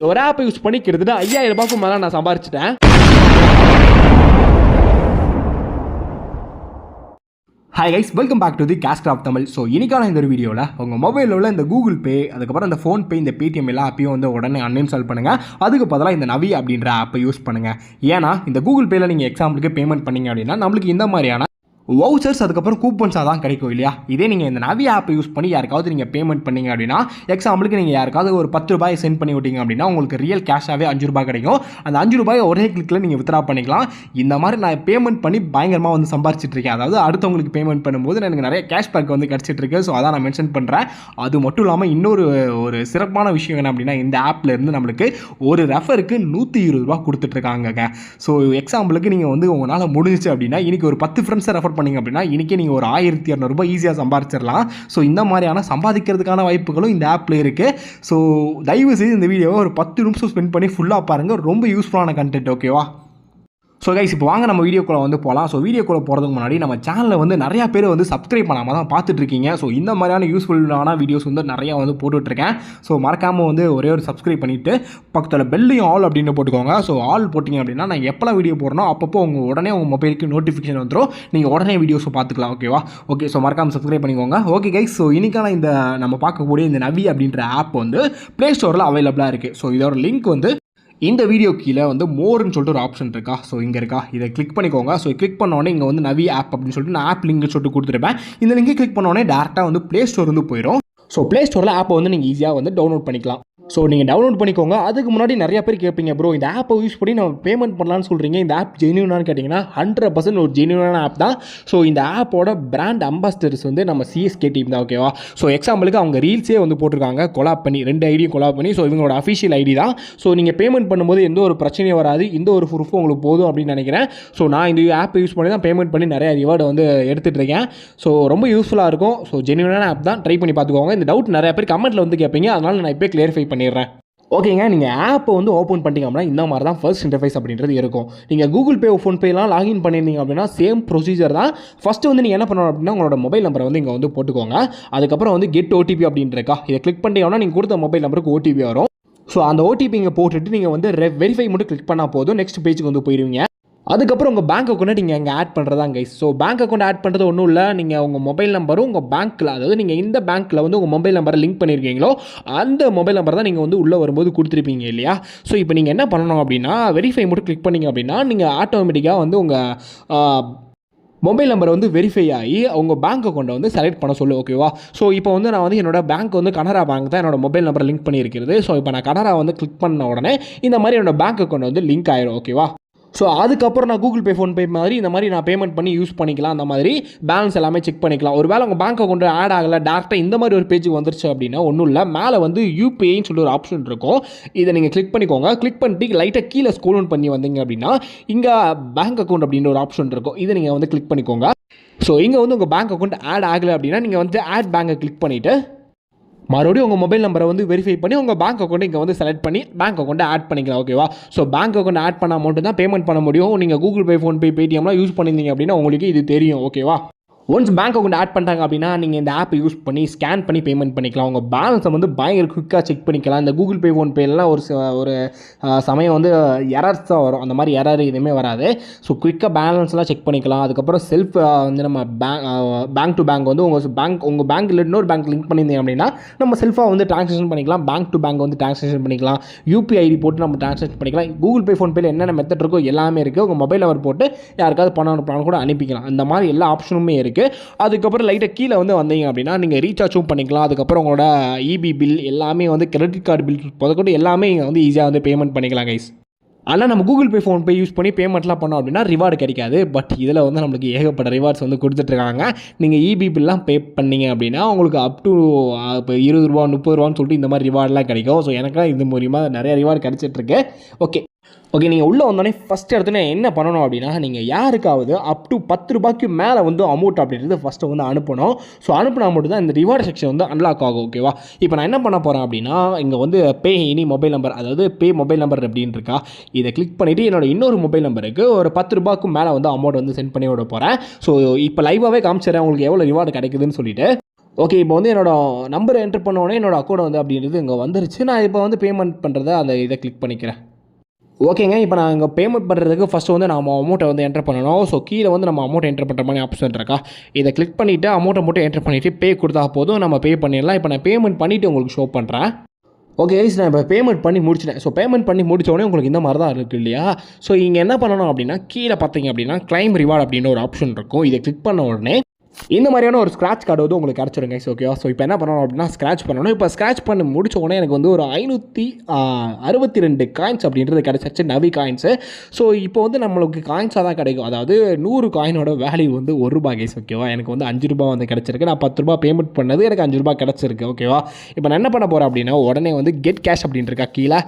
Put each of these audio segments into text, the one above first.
ஒரு app use பண்ணி கிட்டத்தட்ட 5000 ரூபாய்க்கு மேலே நான் சம்பாரிச்சிட்டேன். Hi guys, welcome back to the cashcraft Tamil. So இன்னைக்கான இந்த ஒரு வீடியோவில் உங்கள் மொபைலில் உள்ள இந்த கூகுள் பே, அதுக்கப்புறம் இந்த ஃபோன்பே, இந்த பேடிஎம் எல்லா ஆப்பையும் வந்து உடனே அன்இன்ஸ்டால் பண்ணுங்கள். அதுக்கு பதிலாக இந்த நவி அப்படின்ற ஆப்பை யூஸ் பண்ணுங்கள். ஏன்னா இந்த கூகுள் பேயில் நீங்கள் எக்ஸாம்பிளுக்கு பேமெண்ட் பண்ணிங்க அப்படின்னா நம்மளுக்கு இந்த மாதிரியான வவுச்சர்ஸ் அதுக்கப்புறம் கூப்பன்ஸாக தான் கிடைக்கும் இல்லையா. இதே நீங்கள் இந்த நவி ஆப்பை யூஸ் பண்ணி யாருக்காவது நீங்கள் பேமெண்ட் பண்ணிங்க அப்படின்னா, எக்ஸாம்பிளுக்கு நீங்கள் யாருக்காவது ஒரு 10 ரூபாய் சென்ட் பண்ணி விட்டீங்க அப்படின்னா உங்களுக்கு ரியல் கேஷாகவே 5 ரூபாய் கிடைக்கும். அந்த 5 ரூபாய் ஒரே கிளிக்கில் நீங்கள் வித்ரா பண்ணிக்கலாம். இந்த மாதிரி நான் பேமெண்ட் பண்ணி பயங்கரமாக வந்து சம்பாரிச்சிட்டு இருக்கேன். அதாவது அடுத்தவங்களுக்கு பேமெண்ட் பண்ணும்போது எனக்கு நிறைய கேஷ்பேக் வந்து கிடச்சிட்டு இருக்கு. ஸோ அதான் நான் மென்ஷன் பண்ணுறேன். அது மட்டும் இல்லாமல் இன்னொரு சிறப்பான விஷயம் என்ன அப்படின்னா, இந்த ஆப்பில் இருந்து நம்மளுக்கு ஒரு ரெஃபருக்கு 120 ரூபா கொடுத்துட்ருக்காங்க. ஸோ எக்ஸாம்பிளுக்கு நீங்கள் வந்து உங்களால் முடிஞ்சிச்சு அப்படின்னா இன்றைக்கி ஒரு 10 ஃப்ரெண்ட்ஸை ரெஃபர் பண்ணிங்க அப்படின்னா இன்றைக்கி நீங்கள் ஒரு 1200 ரூபாய் ஈஸியாக சம்பாதிச்சிடலாம். ஸோ இந்த மாதிரியான சம்பாதிக்கிறதுக்கான வாய்ப்புகளும் இந்த ஆப்பில் இருக்குது. ஸோ தயவு செய்து இந்த வீடியோவை ஒரு 10 நிமிஷம் ஸ்பெண்ட் பண்ணி ஃபுல்லாக பாருங்கள். ரொம்ப யூஸ்ஃபுல்லான கண்டென்ட், ஓகேவா? ஸோ கைஸ், இப்போ வாங்க நம்ம வீடியோக்குள்ளே வந்து போகலாம். ஸோ வீடியோக்குள்ளே போகிறதுக்கு முன்னாடி நம்ம சேனலில் வந்து நிறையா பேர் வந்து சப்ஸ்கிரைப் பண்ணாமல் தான் பார்த்துட்ருக்கீங்க. ஸோ இந்த மாதிரியான யூஸ்ஃபுல்லான வீடியோஸ் வந்து நிறையா வந்து போட்டுட்ருக்கேன். ஸோ மறக்காமல் வந்து ஒரே ஒரு சப்ஸ்கிரைப் பண்ணிவிட்டு பக்கத்தில் பெல்லையும் ஆல் அப்படின்னு போட்டுக்கோங்க. ஸோ ஆல் போட்டிங்க அப்படின்னா நான் எப்போலாம் வீடியோ போடுறோம் அப்பப்போ உடனே உங்கள் மொபைலுக்கு நோட்டிஃபிகேஷன் வந்துடும். நீங்கள் உடனே வீடியோஸை பார்த்துக்கலாம், ஓகேவா? ஓகே, ஸோ மறக்காமல் சப்ஸ்கிரைப் பண்ணிக்கோங்க. ஓகே கைஸ், ஸோ இன்றைக்கான இந்த நம்ம பார்க்கக்கூடிய இந்த நவி அப்படின்ற ஆப் வந்து ப்ளே ஸ்டோரில் அவைலபிளாக இருக்குது. ஸோ இதோட லிங்க் வந்து இந்த வீடியோ கீழே வந்து மோர்னு சொல்லிட்டு ஒரு ஆப்ஷன் இருக்கா. ஸோ இங்கே இருக்கா, இதை கிளிக் பண்ணிக்கோங்க. ஸோ கிளிக் பண்ணோடனே இங்கே வந்து நவி ஆப் அப்படின்னு சொல்லிட்டு நான் ஆப் லிங்க் சொல்லிட்டு கொடுத்துருப்பேன். இந்த லிங்கை கிளிக் பண்ணோடனே டேரெக்டாக வந்து ப்ளே ஸ்டோர் வந்து போயிடும். ஸோ ப்ளே ஸ்டோரில் ஆப்பை வந்து நீங்கள் ஈஸியாக வந்து டவுன்லோட் பண்ணிக்கலாம். ஸோ நீங்கள் டவுன்லோட் பண்ணிக்கோங்க. அதுக்கு முன்னாடி நிறைய பேர் கேட்பீங்க, ப்ரோ இந்த ஆப்பை யூஸ் பண்ணி நம்ம பேமெண்ட் பண்ணலான்னு சொல்கிறீங்க, இந்த ஆப் ஜென்யூனானு கேட்டிங்கன்னா 100% ஒரு ஜென்யூனான ஆப் தான். ஸோ இந்த ஆப்போட பிராண்ட் அம்பாசிடர்ஸ் வந்து நம்ம சிஎஸ்கே டீம் தான், ஓகேவா? ஸோ எக்ஸாம்பிளுக்கு அவங்க ரீல்ஸே வந்து போட்டிருக்காங்க கொலாப் பண்ணி, 2 ஐடியும் கொலாப் பண்ணி. ஸோ இவங்களோட அஃபிஷியல் ஐடி தான். ஸோ நீங்கள் பேமெண்ட் பண்ணும்போது எந்த ஒரு பிரச்சனையும் வராது, இந்த ஒரு ப்ரூஃபும் உங்களுக்கு போதும் அப்படின்னு நினைக்கிறேன். ஸோ நான் இந்த ஆப்பை யூஸ் பண்ணி தான் பேமெண்ட் பண்ணி நிறைய ரிவார்டு வந்து எடுத்துகிட்டு இருக்கேன். ஸோ ரொம்ப யூஸ்ஃபுல்லாக இருக்கும். ஸோ ஜென்யூனான ஆப் தான், ட்ரை பண்ணி பார்த்துக்கோங்க. இந்த டவுட் நிறைய பேர் கமெண்ட்டில் வந்து கேட்பீங்க, அதனால் நான் இப்போ கிளியரிஃபை பண்ணிடுறேன். ஓகேங்க, நீங்கள் ஆப்பை வந்து ஓப்பன் பண்ணிட்டீங்க அப்படின்னா இந்த மாதிரி தான் ஃபர்ஸ்ட் இன்டர்ஃபேஸ் அப்படின்றது இருக்கும். நீங்கள் கூகுள் பே, ஃபோன்பேலாம் லாகின் பண்ணியிருந்தீங்க அப்படின்னா சேம் ப்ரொசீஜர் தான். ஃபஸ்ட்டு வந்து நீங்கள் என்ன பண்ணணும் அப்படின்னா உங்களோட மொபைல் நம்பரை வந்து இங்கே வந்து போட்டுக்கோங்க. அதுக்கப்புறம் வந்து கெட் ஓடிபி அப்படின்னு இருக்கா, இதை கிளிக் பண்ணிட்டீங்கன்னா நீங்கள் கொடுத்த மொபைல் நம்பருக்கு ஓடிபி வரும். ஸோ அந்த ஓடிபி இங்கே போட்டுட்டு நீங்கள் வந்து வெரிஃபை மட்டும் கிளிக் பண்ணால் போதும். நெக்ஸ்ட் பேஜுக்கு வந்து போயிடுவீங்க. அதுக்கப்புறம் உங்கள் பேங்க் அக்கௌண்ட்டை நீங்கள் இங்கே ஆட் பண்ணுறதா guys. So bank account add பண்ணுறது ஒன்றும் இல்லை, நீங்கள் உங்கள் மொபைல் நம்பரும் உங்கள் பேங்க்கில், அதாவது நீங்கள் இந்த பேங்க்கில் வந்து உங்கள் மொபைல் நம்பரை லிங்க் பண்ணியிருக்கீங்களோ அந்த மொபைல் நம்பர் தான் நீங்கள் வந்து உள்ளே வரும்போது கொடுத்துருப்பீங்க இல்லையா. ஸோ இப்போ நீங்கள் என்ன பண்ணணும் அப்படின்னா வெரிஃபை மட்டும் கிளிக் பண்ணிங்க அப்படின்னா நீங்கள் ஆட்டோமேட்டிக்காக வந்து உங்கள் மொபைல் நம்பர் வந்து வெரிஃபை ஆகி உங்கள் பேங்க் அக்கௌண்ட்டை வந்து செலக்ட் பண்ண சொல்லு, ஓகேவா? ஸோ இப்போ வந்து நான் வந்து என்னோட பேங்க் வந்து கனரா பேங்க் தான் என்னோட மொபைல் நம்பர் லிங்க் பண்ணியிருக்கிறது. ஸோ இப்போ நான் கனரா வந்து கிளிக் பண்ண உடனே இந்த மாதிரி என்னோட பேங்க் அக்கௌண்ட் வந்து லிங்க் ஆயிரும், ஓகேவா? ஸோ அதுக்கப்புறம் நான் கூகுள் பே, ஃபோன்பே மாதிரி இந்த மாதிரி நான் பேமெண்ட் பண்ணி யூஸ் பண்ணிக்கலாம். அந்த மாதிரி பேலன்ஸ் எல்லாமே செக் பண்ணிக்கலாம். ஒரு வேளை உங்கள் பேங்க் அக்கௌண்ட் ஆட் ஆகலை, டேரெக்டாக இந்த மாதிரி ஒரு பேஜுக்கு வந்துருச்சு அப்படின்னா ஒன்றும் இல்லை, மேலே வந்து யூபிஐன்னு சொல்லி ஒரு ஆப்ஷன் இருக்கும். இதை நீங்கள் கிளிக் பண்ணிக்கோங்க. கிளிக் பண்ணிட்டு லைட்டாக கீழே ஸ்க்ரோல் டவுன் பண்ணி வந்தீங்க அப்படின்னா இங்கே பேங்க் அக்கௌண்ட் அப்படின்ற ஒரு ஆப்ஷன் இருக்கும். இதை நீங்கள் வந்து கிளிக் பண்ணிக்கோங்க. ஸோ இங்கே வந்து உங்கள் பேங்க் அக்கௌண்ட் ஆட் ஆகலை அப்படின்னா நீங்கள் வந்து ஆட் பேங்கை கிளிக் பண்ணிவிட்டு மறுபடியும் உங்கள் மொபைல் நம்பரை வந்து வெரிஃபை பண்ணி உங்கள் பேங்க் அக்கௌண்ட்டை இங்கே வந்து செலக்ட் பண்ணி பேங்க் அக்கௌண்ட்டை ஆட் பண்ணிக்கலாம், ஓகேவா? ஸோ பேங்க் அக்கௌண்ட் ஆட் பண்ணால் மட்டும் தான் பேமெண்ட் பண்ண முடியும். நீங்கள் கூகுள் பே, ஃபோன்பே, பேடிஎம்லாம் யூஸ் பண்ணியிருந்தீங்க அப்படின்னா உங்களுக்கு இது தெரியும், ஓகேவா? ஒன்ஸ் பேங்க் அக்கௌண்ட் ஆட் பண்ணிட்டாங்க அப்படின்னா நீங்கள் இந்த ஆப்பை யூஸ் பண்ணி ஸ்கேன் பண்ணி பேமெண்ட் பண்ணிக்கலாம். உங்கள் பேலன்ஸை வந்து பயங்கர குயிக்காக செக் பண்ணிக்கலாம். இந்த கூகுள் பே, ஃபோன்பேலாம் ஒரு சமயம் வந்து எரர்ஸ் தான் வரும். அந்த மாதிரி எரர் எதுவுமே வராது. ஸோ குயிக்காக பேலன்ஸ்லாம் செக் பண்ணிக்கலாம். அதுக்கப்புறம் செல்ஃப் வந்து நம்ம பேங்க் டு பேங்க் வந்து உங்கள் பேங்க் இல்லை இன்னொரு பேங்க் லிங்க் பண்ணியிருந்தீங்க அப்படின்னா நம்ம செல்ஃபாக வந்து ட்ரான்சாக்ஷன் பண்ணிக்கலாம். பேங்க் டு பேங்க் வந்து ட்ரான்சாக்ஷன் பண்ணிக்கலாம். யூபிஐ ஐடி போட்டு நம்ம ட்ரான்சாக்ஷன் பண்ணிக்கலாம். கூகுள் பே, ஃபோன்பேல என்னென்ன மெத்தட் இருக்கோ எல்லாமே இருக்குது. உங்கள் மொபைல் நம்பர் போட்டு யாருக்காவது பணம் அனுப்பலாம் கூட அனுப்பிக்கலாம். இந்த மாதிரி எல்லா ஆப்ஷனுமே இருக்குது. அதுக்கப்புறம் லைட்டாக கீழே வந்து வந்தீங்க அப்படின்னா நீங்கள் ரீசார்ஜும் பண்ணிக்கலாம். அதுக்கப்புறம் உங்களோட இபி பில் எல்லாமே வந்து கிரெடிட் கார்டு பில் முதற்கொண்டு எல்லாமே இங்கே வந்து ஈஸியாக வந்து பேமெண்ட் பண்ணிக்கலாம் கைஸ். ஆனால் நம்ம கூகுள் பே, ஃபோன்பே யூஸ் பண்ணி பேமெண்ட்லாம் பண்ணோம் அப்படின்னா ரிவார்டு கிடைக்காது. பட் இதில் வந்து நம்மளுக்கு ஏகப்பட்ட ரிவார்ட்ஸ் வந்து கொடுத்துட்ருக்காங்க. நீங்கள் இபி பில்லாம் பே பண்ணிங்க அப்படின்னா உங்களுக்கு அப் டு இப்போ 20 ரூபா 30 ரூபான்னு சொல்லிட்டு இந்த மாதிரி ரிவார்டெலாம் கிடைக்கும். ஸோ எனக்குலாம் இது மூலிமா நிறைய ரிவார்டு கிடச்சிட்ருக்கு. ஓகே, நீங்கள் உள்ளே வந்தோடனே ஃபஸ்ட் இடத்துல என்ன பண்ணணும் அப்படின்னா நீங்கள் யாருக்காவது அப் டு 10 ரூபாய்க்கு மேலே வந்து அமௌண்ட் அப்படின்றது ஃபஸ்ட்டு வந்து அனுப்பணும். ஸோ அனுப்பினா மட்டும் தான் இந்த ரிவார்டு செக்ஷன் வந்து அன்லாக் ஆகும், ஓகேவா? இப்போ நான் என்ன பண்ண போகிறேன் அப்படின்னா இங்கே வந்து பே எனி மொபைல் நம்பர், அதாவது பே மொபைல் நம்பர் அப்படின்னு இருக்கா, இதை கிளிக் பண்ணிவிட்டு என்னோட இன்னொரு மொபைல் நம்பருக்கு ஒரு 10 ரூபாய்க்கு மேலே வந்து அமௌண்ட் வந்து சென்ட் பண்ணி விட போகிறேன். ஸோ இப்போ லைவாகவே காமிச்சிடறேன் உங்களுக்கு எவ்வளோ ரிவார்டு கிடைக்குதுன்னு சொல்லிட்டு. ஓகே, இப்போ வந்து என்னோட நம்பரை என்டர் பண்ண உடனே என்னோட அக்கௌண்ட் வந்து அப்படின்றது இங்கே வந்துருச்சு. நான் இப்போ வந்து பேமெண்ட் பண்ணுறத அந்த இதை கிளிக் பண்ணிக்கிறேன். ஓகேங்க, இப்போ நான் இங்கே பேமெண்ட் பண்ணுறதுக்கு ஃபஸ்ட்டு வந்து நம்ம அமௌண்ட்டை வந்து என்டர் பண்ணணும். ஸோ கீழே வந்து நம்ம அமௌண்ட் என்டர் பண்ணுற மாதிரி ஆப்ஷன் இருக்கா, இதை கிளிக் பண்ணிவிட்டு அமௌண்ட்டை மட்டும் என்டர் பண்ணிவிட்டு பே கொடுத்தா போதும், நம்ம பே பண்ணிடலாம். இப்போ நான் பேமெண்ட் பண்ணிவிட்டு உங்களுக்கு ஷோ பண்ணுறேன். ஓகே கைஸ், நான் இப்போ பேமெண்ட் பண்ணி முடிச்சிட்டேன். ஸோ பேமெண்ட் பண்ணி முடித்தோடனே உங்களுக்கு இந்த மாதிரி தான் இருக்குது இல்லையா. ஸோ இங்கே என்ன பண்ணணும் அப்படின்னா, கீழே பார்த்தீங்க அப்படின்னா கிளைம் ரிவார்டு அப்படின்னு ஒரு ஆப்ஷன் இருக்கும். இதை கிளிக் பண்ண உடனே இந்த மாதிரியான ஒரு ஸ்க்ராட்ச் கார்டு வந்து உங்களுக்கு கிடச்சிருங்க. ஓகேவா. ஸோ இப்போ என்ன பண்ணணும் அப்படின்னா, ஸ்க்ராட்ச் பண்ணணும். இப்போ ஸ்க்ராட்ச் பண்ணி முடிச்ச உடனே எனக்கு வந்து ஒரு 562 காயின்ஸ் அப்படின்றது கிடச்சிருச்சு, நவி காயின்ஸு. ஸோ இப்போ வந்து நம்மளுக்கு காயின்ஸாக தான் கிடைக்கும். அதாவது 100 காயினோட வேல்யூ வந்து ₹1 கைஸ். ஓகேவா. எனக்கு வந்து ₹5 வந்து கிடச்சிருக்கு. நான் ₹10 பேமெண்ட் பண்ணது, எனக்கு ₹5 கிடச்சிருக்கு. ஓகேவா. இப்போ நான் என்ன பண்ண போகிறேன் அப்படின்னா, உடனே வந்து கெட் கேஷ் அப்படின்ட்டு கீழே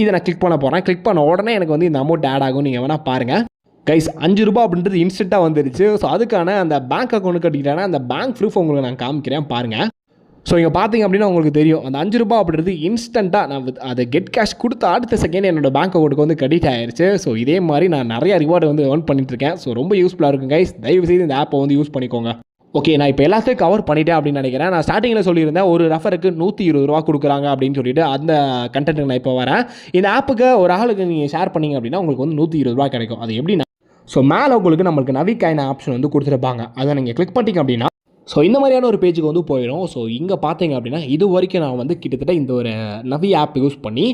இதை நான் கிளிக் பண்ண போகிறேன். கிளிக் பண்ண உடனே எனக்கு வந்து இந்த அமௌண்ட் ஆட் ஆகும். நீங்கள் வேணால் பாருங்கள் கைஸ். ₹5 அப்படின்றது இன்ஸ்டண்ட்டாக வந்துருச்சு. ஸோ அதுக்கான அந்த பேங்க் அக்கௌண்ட் கட்டிக்கிட்டானா அந்த பேங்க் ப்ரூஃப் உங்களுக்கு நான் காமிக்கிறேன் பாருங்கள். ஸோ இங்கே பார்த்தீங்க அப்படின்னா உங்களுக்கு தெரியும், அந்த ₹5 அப்படின்றது இன்ஸ்டண்ட்டாக நான் அதை கெட் கேஷ் கொடுத்த அடுத்த செகண்ட் என்னோட பேங்க் அக்கௌண்ட்டுக்கு வந்து கிரெடிட் ஆயிடுச்சு. ஸோ இதே மாதிரி நான் நிறைய ரிவார்டு வந்து ஏர்ன் பண்ணிட்டுருக்கேன். ஸோ ரொம்ப யூஸ்ஃபுல்லாக இருக்கும் கைஸ். தயவுசெய்து இந்த ஆப்பை வந்து யூஸ் பண்ணிக்கோங்க. ஓகே, நான் இப்போ எல்லாத்தையும் கவர் பண்ணிட்டேன் அப்படின்னு நினைக்கிறேன். நான் ஸ்டார்டிங்கில் சொல்லியிருந்தேன் ஒரு ரெஃபருக்கு ₹120 கொடுக்குறாங்க அப்படின்னு சொல்லிட்டு, அந்த கண்டென்ட்டுக்கு நான் இப்போ வரேன். இந்த ஆப்புக்கு ஒரு ஆளுக்கு நீங்கள் ஷேர் பண்ணிங்க அப்படின்னா உங்களுக்கு வந்து ₹120 கிடைக்கும். அது எப்படின்னா, ஸோ மேலே உங்களுக்கு நம்மளுக்கு நவி காயின் ஆப்ஷன் வந்து கொடுத்துருப்பாங்க. அதை நீங்கள் கிளிக் பண்ணிட்டீங்க அப்படின்னா ஸோ இந்த மாதிரியான ஒரு பேஜுக்கு வந்து போயிடும். ஸோ இங்கே பார்த்தீங்க அப்படின்னா, இது வரைக்கும் நான் வந்து கிட்டத்தட்ட இந்த ஒரு நவி ஆப் யூஸ் பண்ணி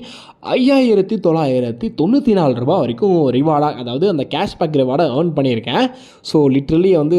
₹5,994 வரைக்கும் ரிவார்டாக, அதாவது அந்த கேஷ்பேக் ரிவார்டை ஏர்ன் பண்ணியிருக்கேன். ஸோ லிட்ரலி வந்து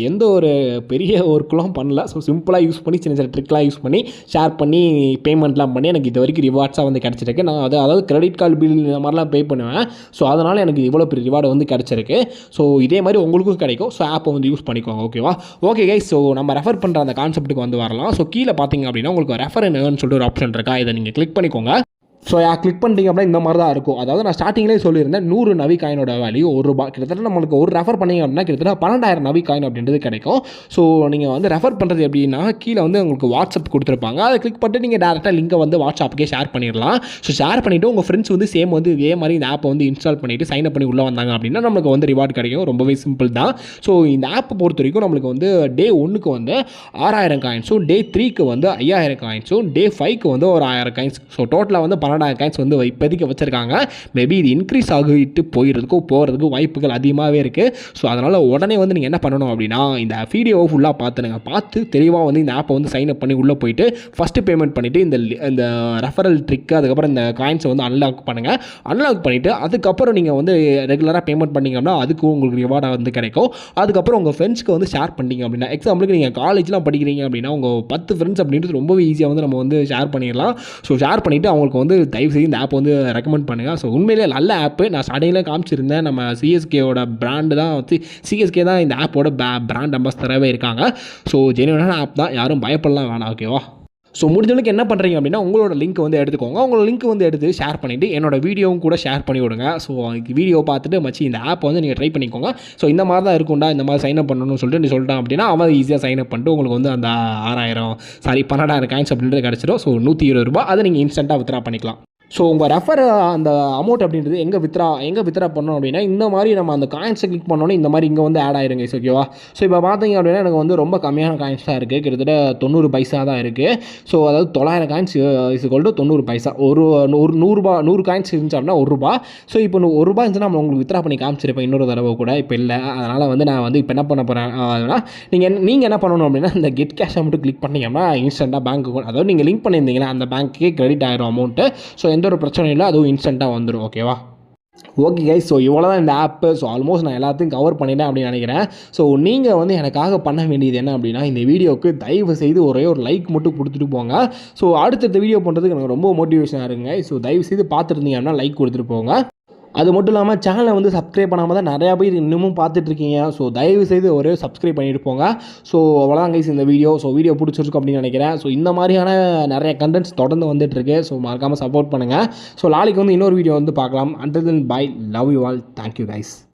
எந்த ஒரு பெரிய ஒர்க்கெலாம் பண்ணல. ஸோ சிம்பிளாக யூஸ் பண்ணி சின்ன சின்ன ட்ரிக்லாம் யூஸ் பண்ணி ஷேர் பண்ணி பேமெண்ட்லாம் பண்ணி எனக்கு இது வரைக்கும் ரிவார்ட்ஸாக வந்து கிடச்சிருக்கு. நான் அதாவது கிரெடிட் கார்டு பில் இந்த மாதிரிலாம் பே பண்ணுவேன். ஸோ அதனால் எனக்கு இவ்வளோ பெரிய ரிவார்டு வந்து கிடச்சிருக்கு. ஸோ இதே மாதிரி உங்களுக்கும் கிடைக்கும். ஸோ ஆப்பை வந்து யூஸ் பண்ணிக்கோங்க. ஓகேவா. ஓகே கைஸ், ஸோ நம்ம ரெஃபர் பண்ணுற அந்த கான்செப்ட்டுக்கு வந்து வரலாம். ஸோ கீழே பார்த்தீங்க அப்படின்னா உங்களுக்கு ரெஃபர் அண்ட் ஏர்ன் சொல்லிட்டு ஒரு ஆப்ஷன் இருக்கா, இதை நீங்கள் கிளிக் பண்ணிக்கோங்க. ஸோ கிளிக் பண்ணிட்டீங்க அப்படின்னா இந்த மாதிரி தான் இருக்கும். அதாவது நான் ஸ்டார்டிங்லேயே சொல்லியிருந்தேன் 100 நவி காயினோட வேல்யூ ₹1. கிட்டத்தட்ட நம்மளுக்கு ஒரு ரெஃபர் பண்ணிங்க அப்படின்னா கிட்டத்தட்ட 12,000 நவி காயின் அப்படின்றது கிடைக்கும். ஸோ நீங்கள் வந்து ரெஃபர் பண்ணுறது எப்படின்னா, கீழே வந்து உங்களுக்கு வாட்ஸ்அப் கொடுத்துருப்பாங்க. அதை கிளிக் பண்ணிட்டு நீங்கள் டேரெக்டாக லிங்கை வந்து வாட்ஸ்அப்புக்கே ஷேர் பண்ணிடலாம். ஸோ ஷேர் பண்ணிவிட்டு உங்கள் ஃப்ரெண்ட்ஸ் வந்து சேம் வந்து இதே மாதிரி இந்த ஆப்பை வந்து இன்ஸ்டால் பண்ணிவிட்டு சைன் அப் பண்ணி உள்ளே வந்தாங்க அப்படின்னா நம்மளுக்கு வந்து ரிவார்டு கிடைக்கும். ரொம்பவே சிம்பிள் தான். ஸோ இந்த ஆப்பை பொறுத்த வரைக்கும் நம்மளுக்கு வந்து டே 1க்கு வந்து 6,000 காயின்ஸும், டே 3க்கு வந்து 5,000 காயின்ஸும், டே 5க்கு வந்து ஒரு 1,000 காயின்ஸ். ஸோ டோட்டலாக வந்து 12,000 காயின்ஸ் வந்து இப்போதைக்கு வச்சுருக்காங்க. மேபி இது இன்க்ரீஸ் ஆகிட்டு போகிறதுக்கு வாய்ப்புகள் அதிகமாகவே இருக்குது. ஸோ அதனால் உடனே வந்து நீங்கள் என்ன பண்ணணும் அப்படின்னா, இந்த வீடியோவை ஃபுல்லாக பார்த்து தெளிவாக வந்து இந்த ஆப்பை வந்து சைன் அப் பண்ணி உள்ளே போயிட்டு ஃபஸ்ட்டு பேமெண்ட் பண்ணிவிட்டு இந்த ரெஃபரல் ட்ரிக்கு அதுக்கப்புறம் இந்த காயின்ஸை வந்து அன்லாக் பண்ணுங்கள். அன்லாக் பண்ணிவிட்டு அதுக்கப்புறம் நீங்கள் வந்து ரெகுலராக பேமெண்ட் பண்ணிங்க அப்படின்னா அதுக்கும் உங்களுக்கு ரிவார்டாக வந்து கிடைக்கும். அதுக்கப்புறம் உங்கள் ஃப்ரெண்ட்ஸ்க்கு வந்து ஷேர் பண்ணிங்க அப்படின்னா, எக்ஸாம்பிளுக்கு நீங்கள் காலேஜ்லாம் படிக்கிறீங்க அப்படின்னா உங்கள் 10 ஃப்ரெண்ட்ஸ் அப்படின்றது ரொம்பவே ஈஸியாக வந்து நம்ம வந்து ஷேர் பண்ணிடலாம். ஸோ ஷேர் பண்ணிவிட்டு அவங்களுக்கு வந்து தயவுசெய்து இந்த ஆப் வந்து ரெக்கமெண்ட் பண்ணுங்கள். ஸோ உண்மையிலே நல்ல ஆப்பு. நான் ஸ்டார்டிங்கில் காமிச்சிருந்தேன், நம்ம சிஎஸ்கேவோட பிராண்டு தான் வந்து சிஎஸ்கே தான் இந்த ஆப்போட பிராண்ட் அம்பாஸ்டராகவே இருக்காங்க. ஸோ ஜெனுவனான ஆப் தான், யாரும் பயப்படலாம் வேணாம். ஓகேவா. ஸோ முடிஞ்சளவுக்கு என்ன பண்ணுறீங்க அப்படின்னா, உங்களோட லிங்க் வந்து எடுத்துக்கோங்க. உங்களோட லிங்க் வந்து எடுத்து ஷேர் பண்ணிவிட்டு என்னோட வீடியோவும் கூட ஷேர் பண்ணி விடுங்க. ஸோ வீடியோ பார்த்துட்டு மச்சி இந்த ஆப் வந்து நீங்கள் ட்ரை பண்ணிக்கோங்க. ஸோ இந்த மாதிரி தான் இருக்கும்டா, இந்த மாதிரி சைன் அப் பண்ணணும்னு சொல்லிட்டு நீ சொல்லிட்டான் அப்படின்னா அவன் ஈஸியாக சைன் அப் பண்ணிட்டு உங்களுக்கு வந்து அந்த 12,000 காயின்ஸ் அப்படின்றது கிடச்சிடும். ஸோ ₹120 அதை நீங்கள் இன்ஸ்டண்ட்டாக வித்ரா பண்ணிக்கலாம். ஸோ உங்கள் ரெஃபர் அந்த அமௌண்ட் அப்படின்றது எங்கே வித்ரா பண்ணணும் அப்படின்னா, இந்த மாதிரி நம்ம அந்த காயின்ஸை கிளிக் பண்ணோன்னே இந்த மாதிரி இங்கே வந்து ஆட் ஆயிருங்க. ஓகேவா. ஸோ இப்போ பார்த்தீங்க அப்படின்னா எனக்கு வந்து ரொம்ப கம்மியான காயின்ஸ் தான் இருக்குது. கிட்டத்தட்ட 90 பைசா தான் இருக்குது. ஸோ அதாவது 900 காயின்ஸ் இஸ்இக்குவல் டு 90 பைசா. ஒரு ₹100 காயின்ஸ் இருந்துச்சு அப்படின்னா ₹1. ஸோ இப்போ ₹1 இருந்துச்சுன்னா நம்ம உங்களுக்கு வித்ரா பண்ணி காமிச்சிருப்பேன் இன்னொரு தடவை கூட. இப்போ இல்லை. அதனால் வந்து நான் வந்து இப்போ என்ன பண்ண போகிறேன் அப்படின்னா, நீங்கள் என்ன பண்ணணும் அப்படின்னா, இந்த கெட் கேஷை மட்டும் கிளிக் பண்ணிங்கன்னா இன்ஸ்டண்ட்டாக பேங்க் அக்கௌண்ட், அதாவது நீங்கள் லிங்க் பண்ணியிருந்தீங்கன்னா அந்த பேங்க்குக்கே கிரெடிட் ஆகிரும் அமௌண்ட்டு. ஸோ எந்த ஒரு பிரச்சனை இல்லை, அதுவும் இன்ஸ்டண்ட்டாக வந்துடும். ஓகேவா. ஓகே கைஸ், ஸோ இவ்வளோ தான் இந்த ஆப்பு. ஸோ ஆல்மோஸ்ட் நான் எல்லாத்தையும் கவர் பண்ணிட்டேன் அப்படின்னு நினைக்கிறேன். ஸோ நீங்கள் வந்து எனக்காக பண்ண வேண்டியது என்ன அப்படின்னா, இந்த வீடியோவுக்கு தயவு செய்து ஒரே ஒரு லைக் மட்டும் கொடுத்துட்டு போங்க. ஸோ அடுத்தடுத்த வீடியோ பண்ணுறதுக்கு எனக்கு ரொம்ப மோட்டிவேஷனாக இருக்குங்க. ஸோ தயவு செய்து பார்த்துருந்தீங்க அப்படின்னா லைக் கொடுத்துட்டு போங்க. அது மட்டும் இல்லாமல் சேனலை வந்து சப்ஸ்கிரைப் பண்ணாமல் தான் நிறையா பேர் இன்னமும் பார்த்துட்ருக்கீங்க. ஸோ தயவு செய்து ஒரே சப்ஸ்கிரைப் பண்ணிட்டு போங்க. ஸோ அவ்வளோதான் கைஸ் இந்த வீடியோ. ஸோ வீடியோ பிடிச்சிருக்கும் அப்படின்னு நினைக்கிறேன். ஸோ இந்த மாதிரியான நிறைய கண்டென்ட்ஸ் தொடர்ந்து வந்துட்டுருக்கு. ஸோ மறக்காமல் சப்போர்ட் பண்ணுங்கள். ஸோ நாளைக்கு வந்து இன்னொரு வீடியோ வந்து பார்க்கலாம். Until then bye, love you all, thank you guys.